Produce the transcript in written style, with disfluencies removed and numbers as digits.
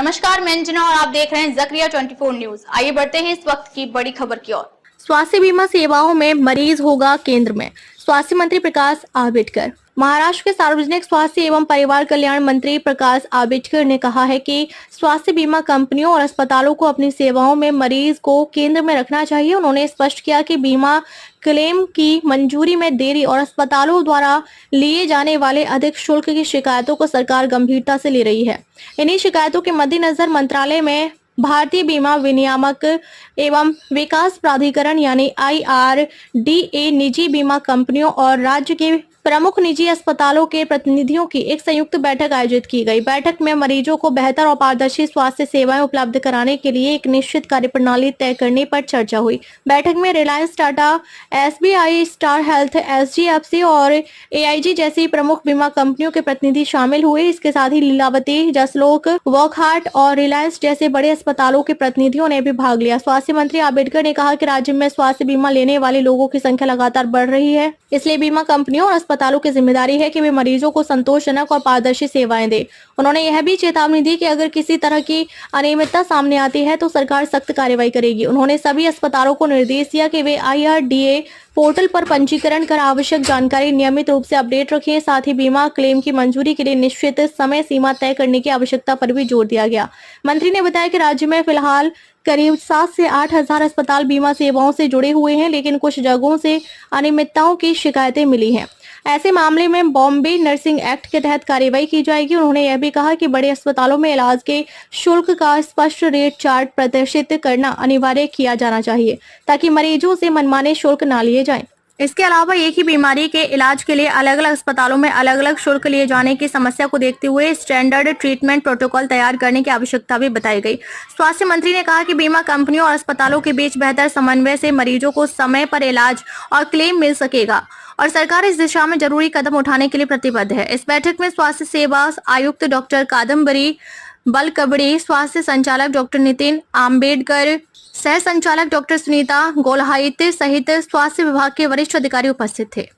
नमस्कार, मैं अंजना और आप देख रहे हैं जकरिया 24 न्यूज। आइए बढ़ते हैं इस वक्त की बड़ी खबर की ओर। स्वास्थ्य बीमा सेवाओं में मरीज होगा केंद्र में। स्वास्थ्य मंत्री प्रकाश आंबेडकर। महाराष्ट्र के सार्वजनिक स्वास्थ्य एवं परिवार कल्याण मंत्री प्रकाश आंबेडकर ने कहा है कि स्वास्थ्य बीमा कंपनियों और अस्पतालों को अपनी सेवाओं में मरीज को केंद्र में रखना चाहिए। उन्होंने स्पष्ट किया कि बीमा क्लेम की मंजूरी में देरी और अस्पतालों द्वारा लिए जाने वाले अधिक शुल्क की शिकायतों को सरकार गंभीरता से ले रही है। इन्हीं शिकायतों के मद्देनजर मंत्रालय में भारतीय बीमा विनियामक एवं विकास प्राधिकरण यानी IRDA निजी बीमा कंपनियों और राज्य के प्रमुख निजी अस्पतालों के प्रतिनिधियों की एक संयुक्त बैठक आयोजित की गई। बैठक में मरीजों को बेहतर और पारदर्शी स्वास्थ्य सेवाएं उपलब्ध कराने के लिए एक निश्चित कार्यप्रणाली तय करने पर चर्चा हुई। बैठक में Reliance, Tata, SBI, star health, SGFC और AIG जैसी प्रमुख बीमा कंपनियों के प्रतिनिधि शामिल हुए। इसके साथ ही लीलावती, जसलोक, वॉकहार्ट और रिलायंस जैसे बड़े अस्पतालों के प्रतिनिधियों ने भी भाग लिया। स्वास्थ्य मंत्री आंबेडकर ने कहा कि राज्य में स्वास्थ्य बीमा लेने वाले लोगों की संख्या लगातार बढ़ रही है, इसलिए बीमा कंपनियों और अस्पतालों की जिम्मेदारी है कि वे मरीजों को संतोषजनक और पारदर्शी सेवाएं दें। उन्होंने यह भी चेतावनी दी कि अगर किसी तरह की अनियमितता सामने आती है तो सरकार सख्त कार्रवाई करेगी। उन्होंने सभी अस्पतालों को निर्देश दिया कि वे IRDA पोर्टल पर पंजीकरण कर आवश्यक जानकारी नियमित रूप से अपडेट रखें। साथ ही बीमा क्लेम की मंजूरी के लिए निश्चित समय सीमा तय करने की आवश्यकता पर भी जोर दिया गया। मंत्री ने बताया कि राज्य में फिलहाल करीब 7 से 8 हजार अस्पताल बीमा सेवाओं से जुड़े हुए हैं, लेकिन कुछ जगहों से अनियमितताओं की शिकायतें मिली हैं। ऐसे मामले में बॉम्बे नर्सिंग एक्ट के तहत कार्रवाई की जाएगी। उन्होंने यह भी कहा कि बड़े अस्पतालों में इलाज के शुल्क का स्पष्ट रेट चार्ट प्रदर्शित करना अनिवार्य किया जाना चाहिए ताकि मरीजों से मनमाने शुल्क न लिए जाएं। इसके अलावा एक ही बीमारी के इलाज के लिए अलग अलग अस्पतालों में अलग अलग शुल्क लिए जाने की समस्या को देखते हुए स्टैंडर्ड ट्रीटमेंट प्रोटोकॉल तैयार करने की आवश्यकता भी बताई गई। स्वास्थ्य मंत्री ने कहा कि बीमा कंपनियों और अस्पतालों के बीच बेहतर समन्वय से मरीजों को समय पर इलाज और क्लेम मिल सकेगा और सरकार इस दिशा में जरूरी कदम उठाने के लिए प्रतिबद्ध है। इस बैठक में स्वास्थ्य सेवा आयुक्त डॉक्टर कादम्बरी बलकबड़े, स्वास्थ्य संचालक डॉक्टर नितिन आंबेडकर, सह संचालक डॉक्टर सुनीता गोलहाइत सहित स्वास्थ्य विभाग के वरिष्ठ अधिकारी उपस्थित थे।